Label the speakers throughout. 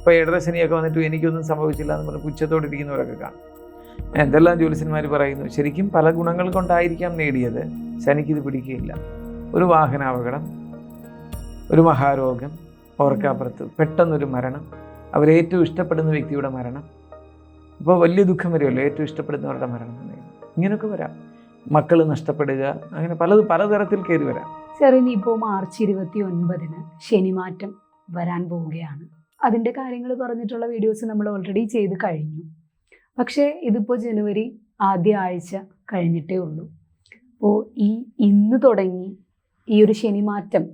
Speaker 1: ഇപ്പോൾ ഏഴരശനിയൊക്കെ വന്നിട്ട് എനിക്കൊന്നും സംഭവിച്ചില്ല എന്ന് പറഞ്ഞ് പുച്ഛത്തോടെ ഇരിക്കുന്നവരൊക്കെ കാണും. എന്തെല്ലാം ജ്യോത്സ്യന്മാർ പറയുന്നു, ശരിക്കും പല ഗുണങ്ങൾ കൊണ്ടായിരിക്കാം നേടിയത്, ശനിക്കിത് പിടിക്കുകയില്ല. ഒരു വാഹനാപകടം, ഒരു മഹാരോഗം, ഓർക്കാപ്പുറത്ത് പെട്ടെന്നൊരു മരണം, അവരേറ്റവും ഇഷ്ടപ്പെടുന്ന വ്യക്തിയുടെ മരണം, അപ്പോൾ വലിയ ദുഃഖം വരുമല്ലോ, ഏറ്റവും ഇഷ്ടപ്പെടുന്നവരുടെ മരണം. ഇങ്ങനെയൊക്കെ വരാം. മക്കൾ നഷ്ടപ്പെടുക, അങ്ങനെ പലതരത്തിൽ കയറി വരാം.
Speaker 2: സാർ, ഇനിയിപ്പോൾ മാർച്ച് 29 ശനിമാറ്റം വരാൻ പോവുകയാണ്. അതിൻ്റെ കാര്യങ്ങൾ പറഞ്ഞിട്ടുള്ള വീഡിയോസ് നമ്മൾ ഓൾറെഡി ചെയ്ത് കഴിഞ്ഞു. പക്ഷേ ഇതിപ്പോൾ ജനുവരി ആദ്യ ആഴ്ച കഴിഞ്ഞിട്ടേ ഉള്ളൂ. അപ്പോൾ ഇന്ന് തുടങ്ങി ഈ ഒരു ശനിമാറ്റം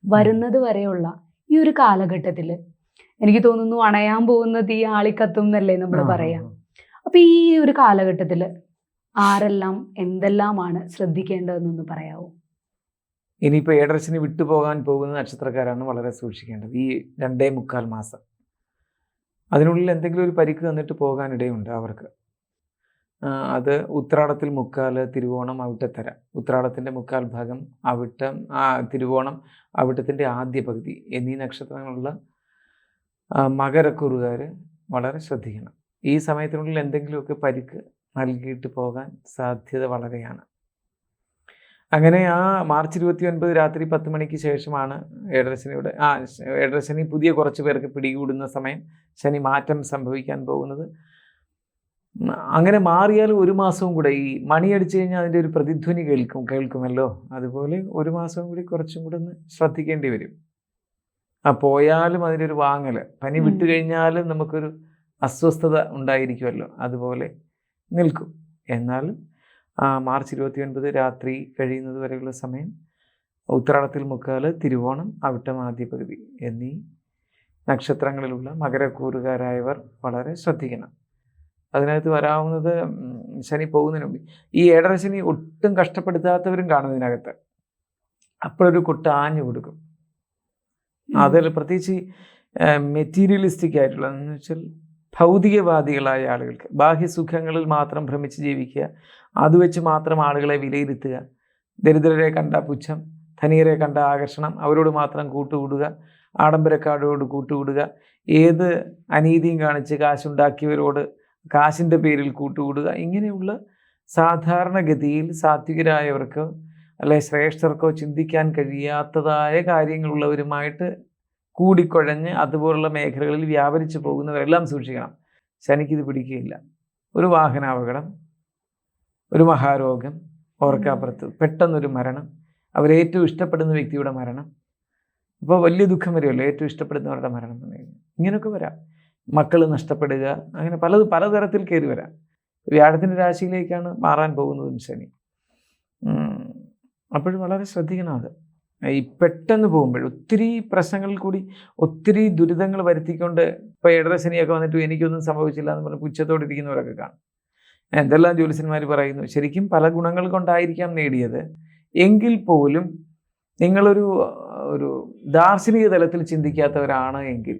Speaker 2: വരുന്നത് വരെയുള്ള ഈ ഒരു കാലഘട്ടത്തിൽ എനിക്ക് തോന്നുന്നു അണയാൻ പോകുന്നത് ഈ ആളിക്കത്തും എന്നല്ലേ നമ്മൾ പറയാം. അപ്പോൾ ഈ ഒരു കാലഘട്ടത്തിൽ ആരെല്ലാം എന്തെല്ലാമാണ് ശ്രദ്ധിക്കേണ്ടതെന്നൊന്ന് പറയാമോ?
Speaker 1: ഇനിയിപ്പോൾ ഏഴരശനി വിട്ടുപോകാൻ പോകുന്ന നക്ഷത്രക്കാരാണ് വളരെ സൂക്ഷിക്കേണ്ടത്. ഈ 2.25 മാസം അതിനുള്ളിൽ എന്തെങ്കിലും ഒരു പരിക്ക് തന്നിട്ട് പോകാനിടയുണ്ട് അവർക്ക്. അത് ഉത്രാടത്തിൽ 1/4, തിരുവോണം, അവിട്ടത്തര. ഉത്രാടത്തിൻ്റെ 1/4 ഭാഗം, അവിട്ടം, തിരുവോണം, അവിട്ടത്തിൻ്റെ ആദ്യ പകുതി എന്നീ നക്ഷത്രങ്ങളുള്ള മകരക്കൂറുകാർ വളരെ ശ്രദ്ധിക്കണം. ഈ സമയത്തിനുള്ളിൽ എന്തെങ്കിലുമൊക്കെ പരിക്ക് നൽകിയിട്ട് പോകാൻ സാധ്യത വളരെയാണ്. അങ്ങനെ മാർച്ച് 29 രാത്രി 10 മണിക്ക് ശേഷമാണ് ഏഴരശനി പുതിയ കുറച്ച് പേർക്ക് പിടികൂടുന്ന സമയം, ശനി മാറ്റം സംഭവിക്കാൻ പോകുന്നത്. അങ്ങനെ മാറിയാൽ ഒരു മാസവും കൂടെ ഈ മണിയടിച്ചു കഴിഞ്ഞാൽ അതിൻ്റെ ഒരു പ്രതിധ്വനി കേൾക്കുമല്ലോ, അതുപോലെ ഒരു മാസവും കൂടി കുറച്ചും കൂടെ ഒന്ന് ശ്രദ്ധിക്കേണ്ടി വരും. പോയാലും അതിൻ്റെ ഒരു വാങ്ങൽ, പനി വിട്ടു കഴിഞ്ഞാലും നമുക്കൊരു അസ്വസ്ഥത ഉണ്ടായിരിക്കുമല്ലോ, അതുപോലെ നിൽക്കും. എന്നാലും മാർച്ച് 29 രാത്രി കഴിയുന്നത് വരെയുള്ള സമയം ഉത്രാടത്തിൽ 1/4, തിരുവോണം, അവിട്ടം ആദ്യ പകുതി എന്നീ നക്ഷത്രങ്ങളിലുള്ള മകരക്കൂറുകാരായവർ വളരെ ശ്രദ്ധിക്കണം. അതിനകത്ത് വരാവുന്നത് ശനി പോകുന്നതിന് മുമ്പ് ഈ ഏഴരശനി ഒട്ടും കഷ്ടപ്പെടുത്താത്തവരും കാണും ഇതിനകത്ത്. അപ്പോഴൊരു കൊട്ട് ആഞ്ഞു കൊടുക്കും. അതിൽ പ്രത്യേകിച്ച് മെറ്റീരിയലിസ്റ്റിക് ആയിട്ടുള്ള, എന്ന് വെച്ചാൽ ഭൗതികവാദികളായ ആളുകൾക്ക്, ബാഹ്യസുഖങ്ങളിൽ മാത്രം ഭ്രമിച്ച് ജീവിക്കുക, അത് വെച്ച് മാത്രം ആളുകളെ വിലയിരുത്തുക, ദരിദ്രരെ കണ്ട പുച്ഛം, ധനികരെ കണ്ട ആകർഷണം, അവരോട് മാത്രം കൂട്ടുകൂടുക, ആഡംബരക്കാരോട് കൂട്ടുകൂടുക, ഏത് അനീതിയും കാണിച്ച് കാശുണ്ടാക്കിയവരോട് കാശിൻ്റെ പേരിൽ കൂട്ടുകൂടുക, ഇങ്ങനെയുള്ള സാധാരണഗതിയിൽ സാത്വികരായവർക്കോ അല്ലെ ശ്രേഷ്ഠർക്കോ ചിന്തിക്കാൻ കഴിയാത്തതായ കാര്യങ്ങളുള്ളവരുമായിട്ട് കൂടിക്കുഴഞ്ഞ് അതുപോലുള്ള മേഖലകളിൽ വ്യാപരിച്ചു പോകുന്നവരെല്ലാം സൂക്ഷിക്കണം. ശനിക്കിത് പിടിക്കുകയില്ല. ഒരു വാഹനാപകടം, ഒരു മഹാരോഗം, ഓർക്കാപ്പുറത്ത് പെട്ടെന്നൊരു മരണം, അവരേറ്റവും ഇഷ്ടപ്പെടുന്ന വ്യക്തിയുടെ മരണം, അപ്പോൾ വലിയ ദുഃഖം വരുമല്ലോ, ഏറ്റവും ഇഷ്ടപ്പെടുന്നവരുടെ മരണം എന്ന് കഴിഞ്ഞാൽ. ഇങ്ങനെയൊക്കെ വരാം. മക്കൾ നഷ്ടപ്പെടുക, അങ്ങനെ പലതരത്തിൽ കയറി വരാം. വ്യാഴത്തിൻ്റെ രാശിയിലേക്കാണ് മാറാൻ പോകുന്നതും ശനി. അപ്പോഴും വളരെ ശ്രദ്ധിക്കണം. അത് ഈ പെട്ടെന്ന് പോകുമ്പോൾ ഒത്തിരി പ്രശ്നങ്ങളിൽ കൂടി ഒത്തിരി ദുരിതങ്ങൾ വരുത്തിക്കൊണ്ട്, ഇപ്പോൾ ഏഴരശനിയൊക്കെ വന്നിട്ട് എനിക്കൊന്നും സംഭവിച്ചില്ല എന്ന് പറഞ്ഞ് പുച്ഛത്തോടെ ഇരിക്കുന്നവരൊക്കെ കാണും. എന്തെല്ലാം ജ്യോത്സ്യന്മാർ പറയുന്നു, ശരിക്കും പല ഗുണങ്ങൾ കൊണ്ടായിരിക്കാം നേടിയത്, എങ്കിൽ പോലും നിങ്ങളൊരു ദാർശനിക തലത്തിൽ ചിന്തിക്കാത്തവരാണ് എങ്കിൽ,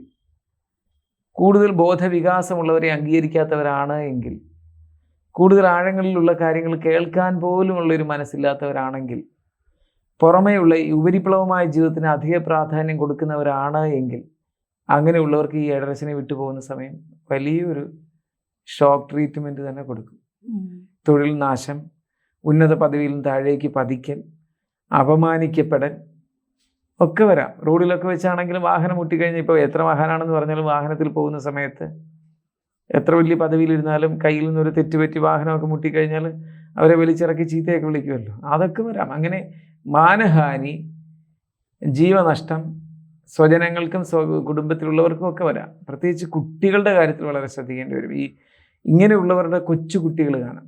Speaker 1: കൂടുതൽ ബോധവികാസമുള്ളവരെ അംഗീകരിക്കാത്തവരാണ് എങ്കിൽ, കൂടുതൽ ആഴങ്ങളിലുള്ള കാര്യങ്ങൾ കേൾക്കാൻ പോലുമുള്ളൊരു മനസ്സില്ലാത്തവരാണെങ്കിൽ, പുറമേയുള്ള ഈ ഉപരിപ്ലവമായ ജീവിതത്തിന് അധിക പ്രാധാന്യം കൊടുക്കുന്നവരാണ് എങ്കിൽ, അങ്ങനെയുള്ളവർക്ക് ഈ ഏഴരശനി വിട്ടുപോകുന്ന സമയം വലിയൊരു ഷോക്ക് ട്രീറ്റ്മെൻറ്റ് തന്നെ കൊടുക്കും. തൊഴിൽ നാശം, ഉന്നത പദവിയിൽ നിന്ന് താഴേക്ക് പതിക്കൽ, അപമാനിക്കപ്പെടൽ ഒക്കെ വരാം. റോഡിലൊക്കെ വെച്ചാണെങ്കിലും വാഹനം മുട്ടിക്കഴിഞ്ഞാൽ, ഇപ്പോൾ എത്ര വാഹനമാണെന്ന് പറഞ്ഞാലും വാഹനത്തിൽ പോകുന്ന സമയത്ത് എത്ര വലിയ പദവിയിലിരുന്നാലും കയ്യിൽ നിന്നൊരു തെറ്റുപറ്റി വാഹനമൊക്കെ മുട്ടിക്കഴിഞ്ഞാൽ അവരെ വലിച്ചിറക്കി ചീത്തയൊക്കെ വിളിക്കുമല്ലോ, അതൊക്കെ വരാം. അങ്ങനെ മാനഹാനി, ജീവനഷ്ടം സ്വജനങ്ങൾക്കും കുടുംബത്തിലുള്ളവർക്കും ഒക്കെ വരാം. പ്രത്യേകിച്ച് കുട്ടികളുടെ കാര്യത്തിൽ വളരെ ശ്രദ്ധിക്കേണ്ടി വരും. ഇങ്ങനെയുള്ളവരുടെ കൊച്ചു കുട്ടികൾ കാണാം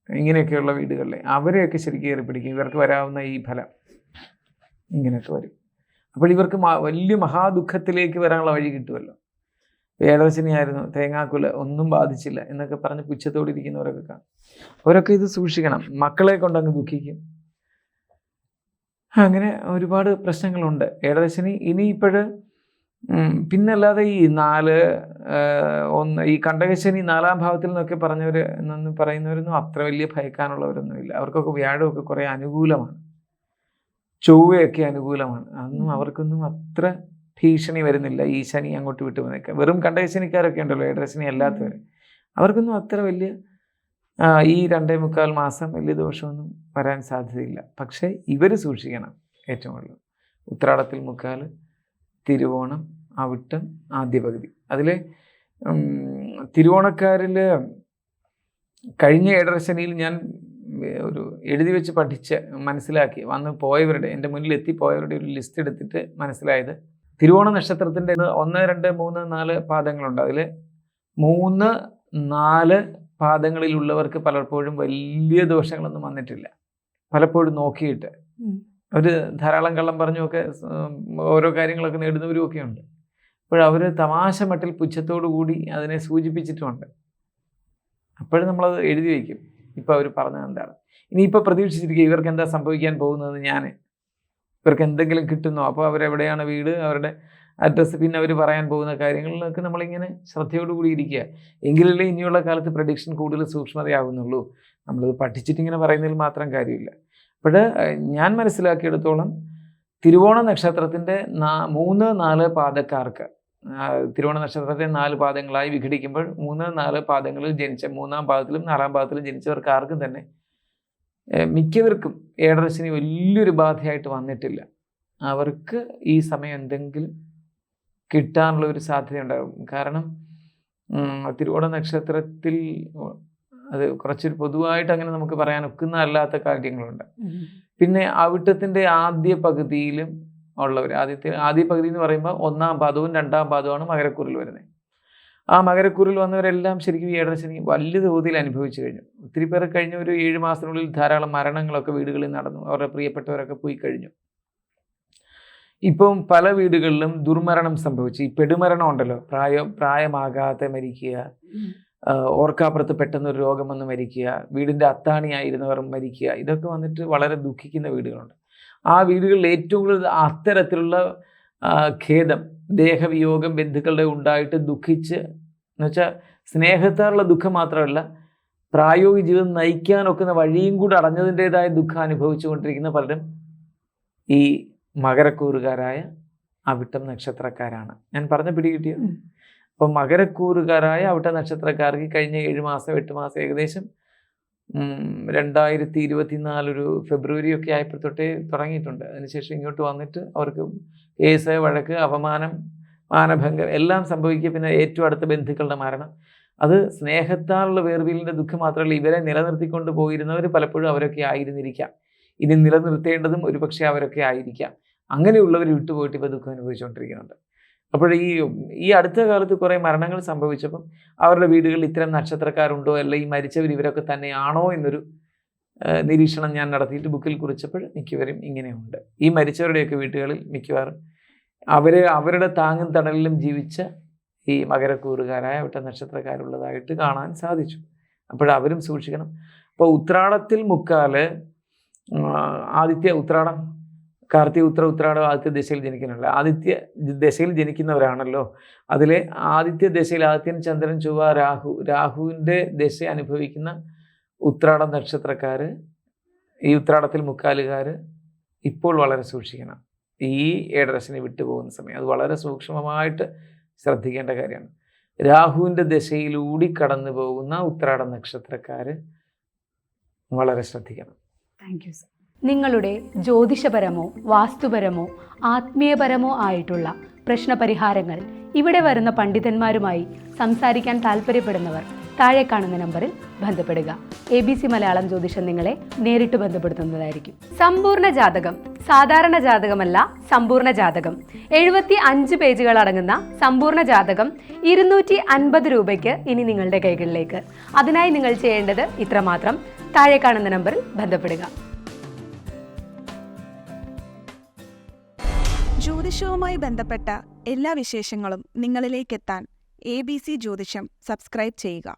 Speaker 1: ഇങ്ങനെയൊക്കെയുള്ള വീടുകളിലെ, അവരെയൊക്കെ ശരിക്കും കയറി പിടിക്കും. ഇവർക്ക് വരാവുന്ന ഈ ഫലം ഇങ്ങനെയൊക്കെ വരും. അപ്പോൾ ഇവർക്ക് വലിയ മഹാദുഃഖത്തിലേക്ക് വരാനുള്ള വഴി കിട്ടുമല്ലോ. ഏഴരശനിയായിരുന്നു, തേങ്ങാക്കുല ഒന്നും ബാധിച്ചില്ല എന്നൊക്കെ പറഞ്ഞ് പുച്ഛത്തോടിരിക്കുന്നവരൊക്കെ കാണും. അവരൊക്കെ ഇത് സൂക്ഷിക്കണം. മക്കളെ കൊണ്ടങ്ങ് ദുഃഖിക്കും. അങ്ങനെ ഒരുപാട് പ്രശ്നങ്ങളുണ്ട് ഏഴരശനി. ഇനിയിപ്പോൾ പിന്നല്ലാതെ ഈ 1 ഈ കണ്ടകശനി 4-ാം ഭാവത്തിൽ നിന്നൊക്കെ പറയുന്നവരൊന്നും അത്ര വലിയ ഭയക്കാനുള്ളവരൊന്നുമില്ല. അവർക്കൊക്കെ വ്യാഴമൊക്കെ കുറേ അനുകൂലമാണ്, ചൊവ്വയൊക്കെ അനുകൂലമാണ്. അതൊന്നും അവർക്കൊന്നും അത്ര ഭീഷണി വരുന്നില്ല, ഈ ശനി അങ്ങോട്ട് വിട്ടു വന്നേക്കാം. വെറും കണ്ടകശനിക്കാരൊക്കെ ഉണ്ടല്ലോ, ഏഴരശനി അല്ലാത്തവർ, അവർക്കൊന്നും അത്ര വലിയ ഈ 2.25 മാസം വലിയ ദോഷമൊന്നും വരാൻ സാധ്യതയില്ല. പക്ഷേ ഇവർ സൂക്ഷിക്കണം. ഏറ്റവും കൂടുതൽ ഉത്രാടത്തിൽ 3/4, തിരുവോണം, അവിട്ടം, ആദ്യ പകുതി. അതിൽ തിരുവോണക്കാരിൽ കഴിഞ്ഞ ഏഴരശനിയിൽ ഞാൻ ഒരു എഴുതി വെച്ച് പഠിച്ച് മനസ്സിലാക്കി വന്ന് പോയവരുടെ, എൻ്റെ മുന്നിൽ എത്തിപ്പോയവരുടെ ഒരു ലിസ്റ്റ് എടുത്തിട്ട് മനസ്സിലായത്, തിരുവോണ നക്ഷത്രത്തിൻ്റെ 1, 2, 3, 4 പാദങ്ങളുണ്ട്. അതിൽ 3, 4 പാദങ്ങളിലുള്ളവർക്ക് പലപ്പോഴും വലിയ ദോഷങ്ങളൊന്നും വന്നിട്ടില്ല. പലപ്പോഴും നോക്കിയിട്ട് അവർ ധാരാളം കള്ളം പറഞ്ഞുമൊക്കെ ഓരോ കാര്യങ്ങളൊക്കെ നേടുന്നവരും ഒക്കെ ഉണ്ട്. അപ്പോഴവർ തമാശ മട്ടിൽ പുച്ഛത്തോടു കൂടി അതിനെ സൂചിപ്പിച്ചിട്ടുമുണ്ട്. അപ്പോഴും നമ്മളത് എഴുതി വയ്ക്കും, ഇപ്പോൾ അവർ പറഞ്ഞത് എന്താണ്. ഇനിയിപ്പോൾ പ്രതീക്ഷിച്ചിരിക്കുക ഇവർക്ക് എന്താ സംഭവിക്കാൻ പോകുന്നത്, ഇവർക്ക് എന്തെങ്കിലും കിട്ടുന്നോ, അപ്പോൾ അവരെവിടെയാണ് വീട്, അവരുടെ അഡ്രസ്സ്, പിന്നെ അവർ പറയാൻ പോകുന്ന കാര്യങ്ങളിലൊക്കെ നമ്മളിങ്ങനെ ശ്രദ്ധയോടുകൂടി ഇരിക്കുക. എങ്കിലല്ലേ ഇനിയുള്ള കാലത്ത് പ്രഡിക്ഷൻ കൂടുതൽ സൂക്ഷ്മതയാകുന്നുള്ളൂ. നമ്മളിത് പഠിച്ചിട്ടിങ്ങനെ പറയുന്നതിൽ മാത്രം കാര്യമില്ല. അപ്പോൾ ഞാൻ മനസ്സിലാക്കിയെടുത്തോളം തിരുവോണ നക്ഷത്രത്തിൻ്റെ 3, 4 പാദക്കാർക്ക്, തിരുവോണ നക്ഷത്രത്തെ 4 പാദങ്ങളായി വിഘടിക്കുമ്പോൾ 3, 4 പാദങ്ങളിൽ ജനിച്ച, 3-ാം പാദത്തിലും 4-ാം പാദത്തിലും ജനിച്ചവർക്ക് ആർക്കും തന്നെ മിക്കവർക്കും ഏഴരശനി വലിയൊരു ബാധയായിട്ട് വന്നിട്ടില്ല. അവർക്ക് ഈ സമയം എന്തെങ്കിലും കിട്ടാനുള്ള ഒരു സാധ്യതയുണ്ടാകും. കാരണം തിരുവോണ നക്ഷത്രത്തിൽ അത് കുറച്ചൊരു പൊതുവായിട്ട് അങ്ങനെ നമുക്ക് പറയാൻ ഒക്കുന്ന അല്ലാത്ത കാര്യങ്ങളുണ്ട്. പിന്നെ അവിട്ടത്തിൻ്റെ ആദ്യ പകുതിയിലും ഉള്ളവർ, ആദ്യ പകുതി എന്ന് പറയുമ്പോൾ 1-ാം പാദവും 2-ാം പാദവുമാണ് മകരക്കൂറിൽ വരുന്നത്. ആ മകരക്കൂറിൽ വന്നവരെല്ലാം ശരിക്കും ഈ ഏഴരശനി വലിയ തോതിൽ അനുഭവിച്ചു കഴിഞ്ഞു. ഒത്തിരി പേർ കഴിഞ്ഞ ഒരു 7 മാസത്തിനുള്ളിൽ ധാരാളം മരണങ്ങളൊക്കെ വീടുകളിൽ നടന്നു. അവരുടെ പ്രിയപ്പെട്ടവരൊക്കെ പോയി കഴിഞ്ഞു. ഇപ്പം പല വീടുകളിലും ദുർമരണം സംഭവിച്ചു. ഈ പെടുമരണം ഉണ്ടല്ലോ, പ്രായമാകാതെ മരിക്കുക, ഓർക്കാപ്പുറത്ത് പെട്ടെന്നൊരു രോഗം വന്ന് മരിക്കുക, വീടിൻ്റെ അത്താണിയായിരുന്നവർ മരിക്കുക, ഇതൊക്കെ വന്നിട്ട് വളരെ ദുഃഖിക്കുന്ന വീടുകളുണ്ട്. ആ വീടുകളിൽ ഏറ്റവും കൂടുതൽ അത്തരത്തിലുള്ള ഖേദം, ദേഹവിയോഗം ബന്ധുക്കളുടെ ഉണ്ടായിട്ട് ദുഃഖിച്ച്, എന്നുവെച്ചാൽ സ്നേഹത്താലുള്ള ദുഃഖം മാത്രമല്ല, പ്രായോഗിക ജീവിതം നയിക്കാനൊക്കുന്ന വഴിയും കൂടെ അടഞ്ഞതിൻ്റെതായ ദുഃഖം അനുഭവിച്ചു കൊണ്ടിരിക്കുന്ന പലരും ഈ മകരക്കൂറുകാരായ അവിട്ടം നക്ഷത്രക്കാരാണ്. ഞാൻ പറഞ്ഞ പിടികിട്ടിയോ? അപ്പം മകരക്കൂറുകാരായ അവിട്ട നക്ഷത്രക്കാർക്ക് കഴിഞ്ഞ 7 മാസം 8 മാസം ഏകദേശം 2024 ഒരു ഫെബ്രുവരി ഒക്കെ ആയപ്പോൾ തൊട്ടേ തുടങ്ങിയിട്ടുണ്ട്. അതിനുശേഷം ഇങ്ങോട്ട് വന്നിട്ട് അവർക്ക് കേസ്, വഴക്ക്, അപമാനം, മാനഭംഗം എല്ലാം സംഭവിക്കുക. പിന്നെ ഏറ്റവും അടുത്ത ബന്ധുക്കളുടെ മരണം. അത് സ്നേഹത്താലുള്ള വേർവിലിൻ്റെ ദുഃഖം മാത്രമല്ല, ഇവരെ നിലനിർത്തിക്കൊണ്ട് പോയിരുന്നവർ പലപ്പോഴും അവരൊക്കെ ആയിരുന്നിരിക്കാം. ഇനി നിലനിർത്തേണ്ടതും ഒരുപക്ഷെ അവരൊക്കെ ആയിരിക്കാം. അങ്ങനെയുള്ളവർ വിട്ടുപോയിട്ട് ഇപ്പോൾ ദുഃഖം അനുഭവിച്ചുകൊണ്ടിരിക്കുന്നുണ്ട്. അപ്പോൾ ഈ അടുത്ത കാലത്ത് കുറേ മരണങ്ങൾ സംഭവിച്ചപ്പം അവരുടെ വീടുകളിൽ ഇത്തരം നക്ഷത്രക്കാരുണ്ടോ, അല്ല ഈ മരിച്ചവർ ഇവരൊക്കെ തന്നെയാണോ എന്നൊരു നിരീക്ഷണം ഞാൻ നടത്തിയിട്ട് ബുക്കിൽ കുറിച്ചപ്പോൾ മിക്കവരും ഇങ്ങനെയുണ്ട്. ഈ മരിച്ചവരുടെയൊക്കെ വീട്ടുകളിൽ മിക്കവാറും അവരുടെ താങ്ങും തണലിലും ജീവിച്ച ഈ മകരക്കൂറുകാരായ അവിട്ട നക്ഷത്രക്കാരുള്ളതായിട്ട് കാണാൻ സാധിച്ചു. അപ്പോഴവരും സൂക്ഷിക്കണം. അപ്പോൾ ഉത്രാടത്തിൽ 3/4 ആദിത്യ ഉത്രാടം, കാർത്തിക ഉത്രാടം ആദിത്യ ദശയിൽ ജനിക്കുന്നുണ്ട്. ആദിത്യ ദശയിൽ ജനിക്കുന്നവരാണല്ലോ. അതിലെ ആദിത്യ ദശയിൽ ആദിത്യൻ, ചന്ദ്രൻ, ചൊവ്വ, രാഹുവിൻ്റെ ദശ അനുഭവിക്കുന്ന ഉത്രാടം നക്ഷത്രക്കാർ, ഈ ഉത്രാടത്തിൽ 3/4 ഇപ്പോൾ വളരെ സൂക്ഷിക്കണം. ഈ ഏഴരശനി വിട്ടുപോകുന്ന സമയം അത് വളരെ സൂക്ഷ്മമായിട്ട് ശ്രദ്ധിക്കേണ്ട കാര്യമാണ്. രാഹുവിൻ്റെ ദശയിലൂടി കടന്നു പോകുന്ന ഉത്രാട നക്ഷത്രക്കാർ വളരെ ശ്രദ്ധിക്കണം.
Speaker 2: Thank you sir. നിങ്ങളുടെ ജ്യോതിഷപരമോ വാസ്തുപരമോ ആത്മീയപരമോ ആയിട്ടുള്ള പ്രശ്നപരിഹാരങ്ങൾ ഇവിടെ വരുന്ന പണ്ഡിതന്മാരുമായി സംസാരിക്കാൻ താല്പര്യപ്പെടുന്നവർ താഴെ കാണുന്ന നമ്പറിൽ ബന്ധപ്പെടുക. ABC മലയാളം ജ്യോതിഷം നിങ്ങളെ നേരിട്ട് ബന്ധപ്പെടുത്തുന്നതായിരിക്കും. സമ്പൂർണ്ണ ജാതകം സാധാരണ ജാതകമല്ല, സമ്പൂർണ്ണ ജാതകം 75 പേജുകൾ അടങ്ങുന്ന സമ്പൂർണ്ണ ജാതകം 250 രൂപയ്ക്ക് ഇനി നിങ്ങളുടെ കൈകളിലേക്ക്. അതിനായി നിങ്ങൾ ചെയ്യേണ്ടത് ഇത്രമാത്രം: താഴെ കാണുന്ന നമ്പറിൽ ബന്ധപ്പെടുക.
Speaker 3: ജ്യോതിഷവുമായി ബന്ധപ്പെട്ട എല്ലാ വിശേഷങ്ങളും നിങ്ങളിലേക്കെത്താൻ ABC ജ്യോതിഷം സബ്സ്ക്രൈബ് ചെയ്യുക.